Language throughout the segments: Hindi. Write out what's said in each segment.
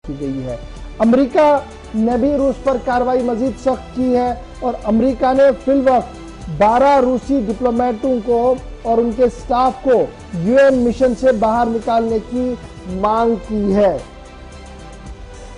की गई है। अमेरिका ने भी रूस पर कार्रवाई मजीद सख्त की है और अमेरिका ने फिलवक्त 12 रूसी डिप्लोमेटों को और उनके स्टाफ को यूएन मिशन से बाहर निकालने की मांग की है।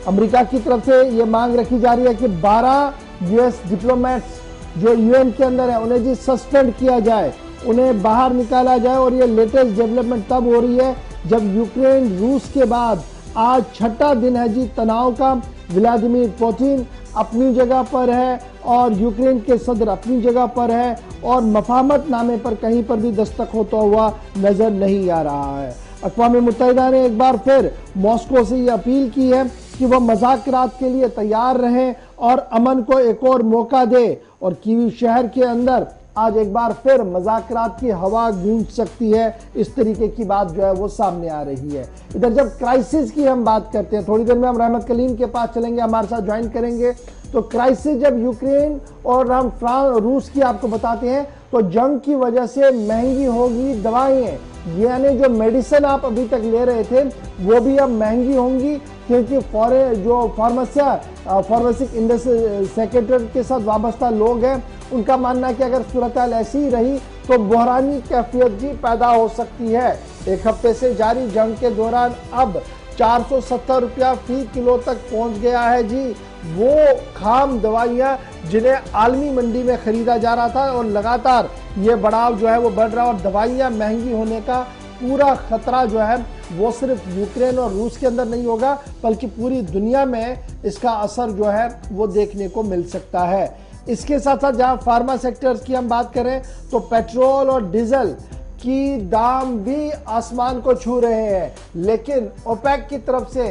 अमेरिका की तरफ से यह मांग रखी जा रही है कि 12 यूएस डिप्लोमेट्स जो यूएन के अंदर है उन्हें जी सस्पेंड किया जाए, उन्हें बाहर निकाला जाए। और ये लेटेस्ट डेवलपमेंट तब हो रही है जब यूक्रेन रूस के बाद आज छठा दिन है जी तनाव का। व्लादिमीर पुतिन अपनी जगह पर है और यूक्रेन के सदर अपनी जगह पर है और मफाहमत नामे पर कहीं पर भी दस्तक होता हुआ नजर नहीं आ रहा है। अक़वाम मुत्तहिदा ने एक बार फिर मॉस्को से ये अपील की है कि वह मुज़ाकरात के लिए तैयार रहें और अमन को एक और मौका दे। और कीव शहर के अंदर आज एक बार फिर मुज़ाकरात की हवा गूंज सकती है, इस तरीके की बात जो है वो सामने आ रही है। इधर जब क्राइसिस की हम बात करते हैं, थोड़ी देर में हम रहमत कलीम के पास चलेंगे, हमारे साथ ज्वाइन करेंगे। तो क्राइसिस जब यूक्रेन और हम रूस की आपको बताते हैं तो जंग की वजह से महंगी होगी दवाएं, यानी जो मेडिसिन आप अभी तक ले रहे थे वो भी अब महंगी होंगी, क्योंकि जो फार्मासिक इंडस्ट्री सेक्टर के साथ वाबस्ता लोग हैं उनका मानना है कि अगर सूरत हाल ऐसी ही रही तो बहरानी कैफियत जी पैदा हो सकती है। एक हफ्ते से जारी जंग के दौरान अब 470 रुपया फी किलो तक पहुंच गया है जी वो खाम दवाइयां जिन्हें आलमी मंडी में खरीदा जा रहा था, और लगातार ये बढ़ाव जो है वो बढ़ रहा है। और दवाइयां महंगी होने का पूरा खतरा जो है वो सिर्फ यूक्रेन और रूस के अंदर नहीं होगा बल्कि पूरी दुनिया में इसका असर जो है वो देखने को मिल सकता है। इसके साथ साथ जहां फार्मा सेक्टर्स की हम बात करें तो पेट्रोल और डीजल की दाम भी आसमान को छू रहे हैं, लेकिन ओपेक की तरफ से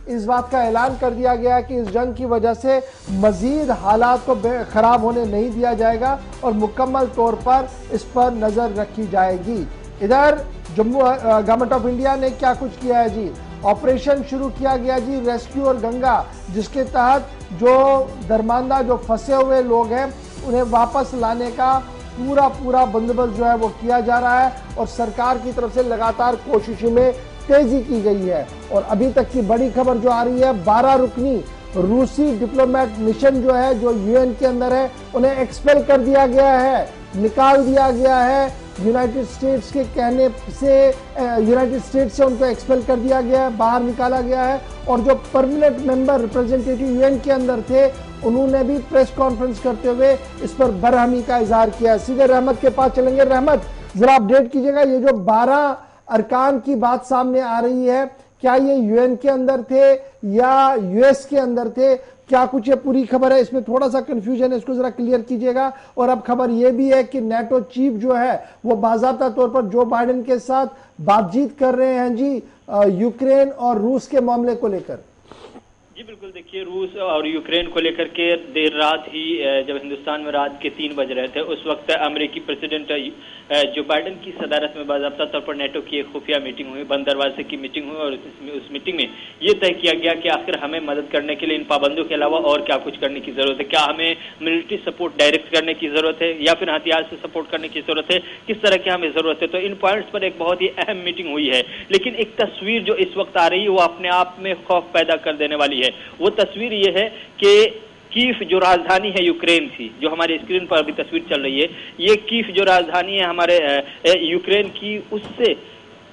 इस बात का ऐलान कर दिया गया कि इस जंग की वजह से मजीद हालात को खराब होने नहीं दिया जाएगा और मुकम्मल तौर पर इस पर नजर रखी जाएगी। इधर जम्मू गवर्नमेंट ऑफ इंडिया ने क्या कुछ किया है जी, ऑपरेशन शुरू किया गया जी रेस्क्यू और गंगा, जिसके तहत जो दरमांदा जो फंसे हुए लोग हैं उन्हें वापस लाने का पूरा बंदोबस्त जो है वो किया जा रहा है और सरकार की तरफ से लगातार कोशिशों में तेजी की गई है। और अभी तक की बड़ी खबर जो आ रही है 12 रुकनी रूसी डिप्लोमेट मिशन जो है जो यूएन के अंदर है उन्हें एक्सपेल कर दिया गया है, निकाल दिया गया है। यूनाइटेड स्टेट्स के कहने से यूनाइटेड स्टेट्स से उनको एक्सपेल कर दिया गया है, बाहर निकाला गया है। और जो परमानेंट मेंबर रिप्रेजेंटेटिव यूएन के अंदर थे उन्होंने भी प्रेस कॉन्फ्रेंस करते हुए इस पर बरहमी का इजहार किया। सीधे रहमत के पास चलेंगे। रहमत, जरा अपडेट कीजिएगा, ये जो 12 अरकान की बात सामने आ रही है क्या ये यूएन के अंदर थे या यूएस के अंदर थे, क्या कुछ ये पूरी खबर है? इसमें थोड़ा सा कंफ्यूजन है, इसको जरा क्लियर कीजिएगा। और अब खबर ये भी है कि नेटो चीफ जो है वो बाज़ाब्ता तौर पर जो बाइडेन के साथ बातचीत कर रहे हैं जी यूक्रेन और रूस के मामले को लेकर। जी बिल्कुल, देखिए रूस और यूक्रेन को लेकर के देर रात ही जब हिंदुस्तान में रात के 3 बज रहे थे उस वक्त अमेरिकी प्रेसिडेंट जो बाइडेन की सदारत में बाज़ाब्ता तौर पर नेटो की एक खुफिया मीटिंग हुई, बंद दरवाजे की मीटिंग हुई और उस मीटिंग में ये तय किया गया कि आखिर हमें मदद करने के लिए इन पाबंदियों के अलावा और क्या कुछ करने की जरूरत है, क्या हमें मिलिट्री सपोर्ट डायरेक्ट करने की जरूरत है या फिर हथियार से सपोर्ट करने की जरूरत है, किस तरह की हमें जरूरत है। तो इन पॉइंट्स पर एक बहुत ही अहम मीटिंग हुई है, लेकिन एक तस्वीर जो इस वक्त आ रही है वो अपने आप में खौफ पैदा कर देने वाली है। वो तस्वीर ये है कि कीव जो राजधानी है यूक्रेन की, जो हमारी स्क्रीन पर अभी तस्वीर चल रही है, ये कीव जो राजधानी है हमारे यूक्रेन की, उससे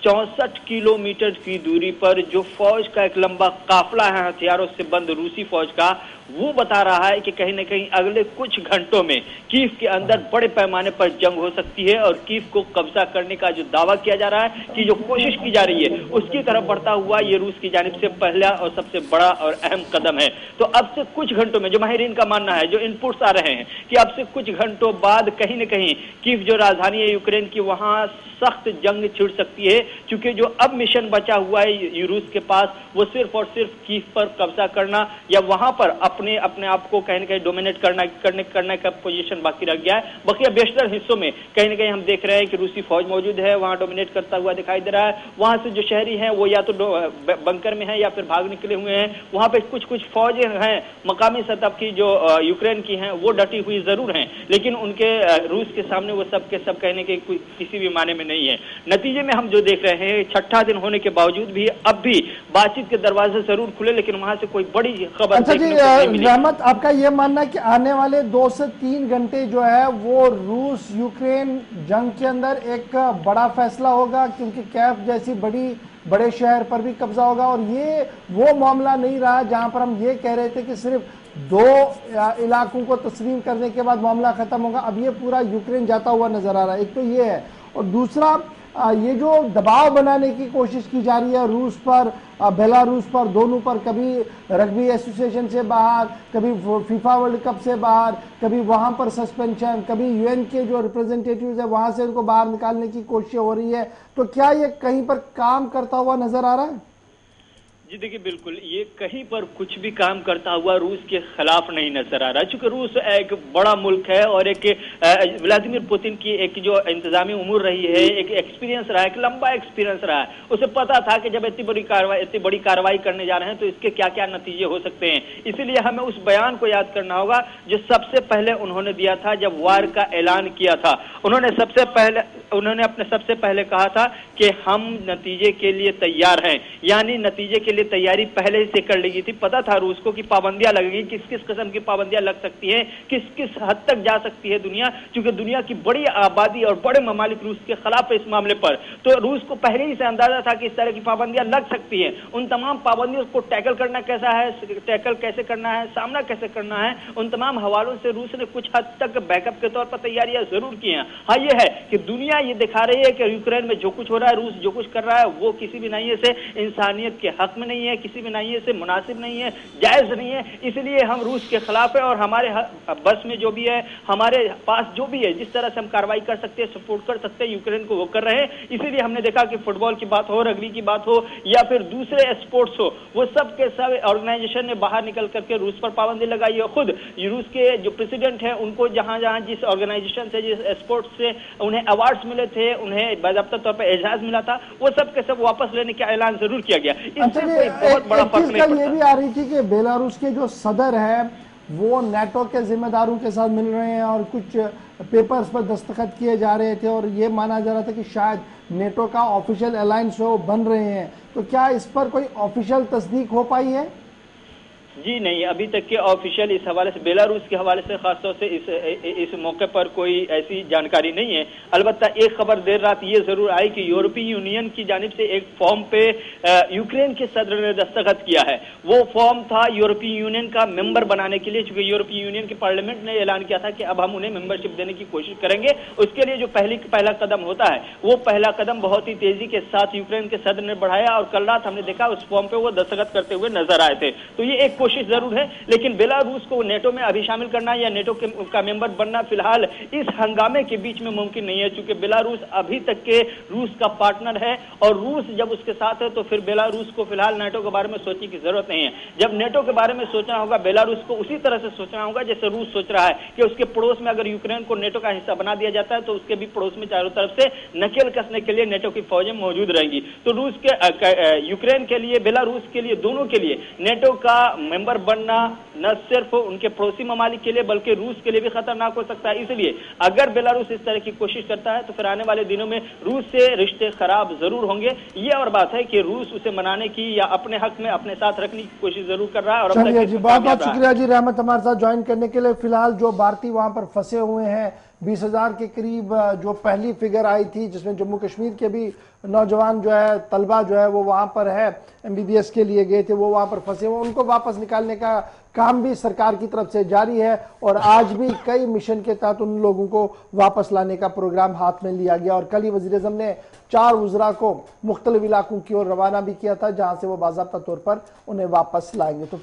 64 किलोमीटर की दूरी पर जो फौज का एक लंबा काफिला है हथियारों से बंद रूसी फौज का, वो बता रहा है कि कहीं न कहीं अगले कुछ घंटों में कीव के अंदर बड़े पैमाने पर जंग हो सकती है और कीव को कब्जा करने का जो दावा किया जा रहा है कि जो कोशिश की जा रही है उसकी तरफ बढ़ता हुआ ये रूस की जानिब से पहला और सबसे बड़ा और अहम कदम है। तो अब से कुछ घंटों में, जो माहिरीन का मानना है, जो इनपुट्स आ रहे हैं कि अब से कुछ घंटों बाद कहीं न कहीं कीव जो राजधानी है यूक्रेन की वहां सख्त जंग छिड़ सकती है, क्योंकि जो अब मिशन बचा हुआ है रूस के पास वो सिर्फ और सिर्फ कीव पर कब्जा करना या वहां पर अपने आप को कहीं न कहीं डोमिनेट करने का पोजीशन बाकी रह गया है। बाकी बेशतर हिस्सों में कहीं न कहीं हम देख रहे हैं कि रूसी फौज मौजूद है, वहां डोमिनेट करता हुआ दिखाई दे रहा है। वहां से जो शहरी हैं वो या तो बंकर में हैं या फिर भाग निकले हुए हैं। वहां पे कुछ फौजें हैं मकामी सतह की जो यूक्रेन की हैं वो डटी हुई जरूर हैं, लेकिन उनके रूस के सामने वो सब के सब कहने के किसी भी माने में नहीं है। नतीजे में हम जो देख देख रहे हैं, छठा दिन होने के बावजूद भी अब भी बातचीत के दरवाजे जरूर खुले, लेकिन वहां से कोई बड़ी खबर अच्छा जी, देखने को नहीं मिली। रहमत, आपका ये मानना है कि आने वाले 2 से 3 घंटे जो है वो रूस यूक्रेन जंग के अंदर एक बड़ा फैसला होगा, क्योंकि कैफ जैसी बड़े शहर पर भी कब्जा होगा, और ये वो मामला नहीं रहा जहां पर हम ये कह रहे थे कि सिर्फ 2 इलाकों को तस्लीम करने के बाद मामला खत्म होगा। अब ये पूरा यूक्रेन जाता हुआ नजर आ रहा है। एक तो ये है, और दूसरा ये जो दबाव बनाने की कोशिश की जा रही है रूस पर, बेलारूस पर, दोनों पर, कभी रग्बी एसोसिएशन से बाहर, कभी फीफा वर्ल्ड कप से बाहर, कभी वहां पर सस्पेंशन, कभी यूएन के जो रिप्रेजेंटेटिव्स है वहां से उनको बाहर निकालने की कोशिश हो रही है। तो क्या ये कहीं पर काम करता हुआ नजर आ रहा है? जी देखिए, बिल्कुल ये कहीं पर कुछ भी काम करता हुआ रूस के खिलाफ नहीं नजर आ रहा, क्योंकि रूस एक बड़ा मुल्क है और एक व्लादिमीर पुतिन की एक जो इंतजामी उम्र रही है, एक एक्सपीरियंस रहा है, एक लंबा एक्सपीरियंस रहा है। उसे पता था कि जब इतनी बड़ी कार्रवाई करने जा रहे हैं तो इसके क्या क्या नतीजे हो सकते हैं। इसीलिए हमें उस बयान को याद करना होगा जो सबसे पहले उन्होंने दिया था जब वार का ऐलान किया था। उन्होंने अपने सबसे पहले कहा था कि हम नतीजे के लिए तैयार हैं, यानी नतीजे के लिए तैयारी पहले से कर ली थी। पता था रूस को कि पाबंदियां लगेगी, किस किस किस्म की पाबंदियां लग सकती हैं, किस किस हद तक जा सकती है दुनिया, क्योंकि दुनिया की बड़ी आबादी और बड़े ममालिक रूस के खिलाफ है इस मामले पर। तो रूस को पहले ही से अंदाजा था कि इस तरह की पाबंदियां लग सकती हैं। उन तमाम पाबंदियों को टैकल करना कैसे करना है, सामना कैसे करना है, उन तमाम हवालों से रूस ने कुछ हद तक बैकअप के तौर पर तैयारियां जरूर की हैं। हाँ, ये है कि दुनिया ये दिखा रही है कि यूक्रेन में जो कुछ हो रहा है, रूस जो कुछ कर रहा है, वो किसी भी नईये से इंसानियत के हक में नहीं है, किसी भी नईये से मुनासिब नहीं है, जायज नहीं है। इसलिए हम रूस के खिलाफ है और हमारे बस में जो भी है, हमारे पास जो भी है, जिस तरह से हम कार्रवाई कर सकते हैं, सपोर्ट कर सकते हैं यूक्रेन को, वो कर रहे हैं। इसीलिए हमने देखा कि फुटबॉल की बात हो, रग्बी की बात हो या फिर दूसरे स्पोर्ट्स हो, वो सब के सब ऑर्गेनाइजेशन ने बाहर निकल करके रूस पर पाबंदी लगाई है। खुद रूस के जो प्रेसिडेंट है उनको जहां जहां जिस ऑर्गेनाइजेशन से, जिस स्पोर्ट्स से उन्हें अवार्ड्स मिले थे, उन्हें बाकायदा तौर पर एजाज मिला था, वो सब के सब वापस लेने का ऐलान जरूर किया गया। इससे कोई बहुत बड़ा फर्क नहीं पड़ता। ये भी आ रही थी कि बेलारूस के जो सदर है वो नेटो के जिम्मेदारों के साथ मिल रहे हैं और कुछ पेपर्स पर दस्तखत किए जा रहे थे, और ये माना जा रहा था कि शायद नेटो का ऑफिशियल अलायंस वो बन रहे हैं। तो क्या इस पर कोई ऑफिशियल तस्दीक हो पाई है? जी नहीं, अभी तक के ऑफिशियल इस हवाले से, बेलारूस के हवाले से खासतौर से इस मौके पर कोई ऐसी जानकारी नहीं है। अलबत्ता एक खबर देर रात ये जरूर आई कि यूरोपीय यूनियन की जानिब से एक फॉर्म पे यूक्रेन के सदर ने दस्तखत किया है। वो फॉर्म था यूरोपीय यूनियन का मेंबर बनाने के लिए, चूंकि यूरोपीय यूनियन के पार्लियामेंट ने ऐलान किया था कि अब हम उन्हें मेंबरशिप देने की कोशिश करेंगे। उसके लिए जो पहला कदम होता है, वो पहला कदम बहुत ही तेजी के साथ यूक्रेन के सदर ने बढ़ाया और कल रात हमने देखा उस फॉर्म पे वो दस्तखत करते हुए नजर आए थे। तो ये एक कोशिश जरूर है, लेकिन बेलारूस को नेटो में अभी शामिल करना या नेटो का मेंबर बनना फिलहाल इस हंगामे के बीच में मुमकिन नहीं है, क्योंकि बेलारूस अभी तक के रूस का पार्टनर है और रूस जब उसके साथ है तो फिर बेलारूस को फिलहाल नेटो के बारे में सोचने की जरूरत नहीं है। जब नेटो के बारे में सोचना होगा, बेलारूस को उसी तरह से सोचना होगा जैसे रूस सोच रहा है कि उसके पड़ोस में अगर यूक्रेन को नेटो का हिस्सा बना दिया जाता है तो उसके भी पड़ोस में चारों तरफ से नकेल कसने के लिए नेटो की फौजें मौजूद रहेंगी। तो रूस के यूक्रेन के लिए, बेलारूस के लिए, दोनों के लिए नेटो का मेंबर बनना न सिर्फ उनके पड़ोसी ममालिक के लिए बल्कि रूस के लिए भी खतरनाक हो सकता है। इसलिए अगर बेलारूस इस तरह की कोशिश करता है तो फिर आने वाले दिनों में रूस से रिश्ते खराब जरूर होंगे। ये और बात है कि रूस उसे मनाने की या अपने हक में अपने साथ रखने की कोशिश जरूर कर रहा है। और चलिए जी, बहुत बहुत शुक्रिया जी रहमत हमारे साथ ज्वाइन करने के लिए। फिलहाल जो भारतीय वहां पर फंसे हुए हैं 20,000 के करीब जो पहली फिगर आई थी, जिसमें जम्मू कश्मीर के भी नौजवान जो है, तलबा जो है वो वहां पर है, MBBS के लिए गए थे, वो वहां पर फंसे हुए, उनको वापस निकालने का काम भी सरकार की तरफ से जारी है। और आज भी कई मिशन के तहत उन लोगों को वापस लाने का प्रोग्राम हाथ में लिया गया। और कल ही वज़ीर-ए-आज़म ने 4 वज़रा को मुख्तलिफ इलाकों की ओर रवाना भी किया था, जहां से वो बाज़ाब्ता तौर पर उन्हें वापस लाएंगे। तो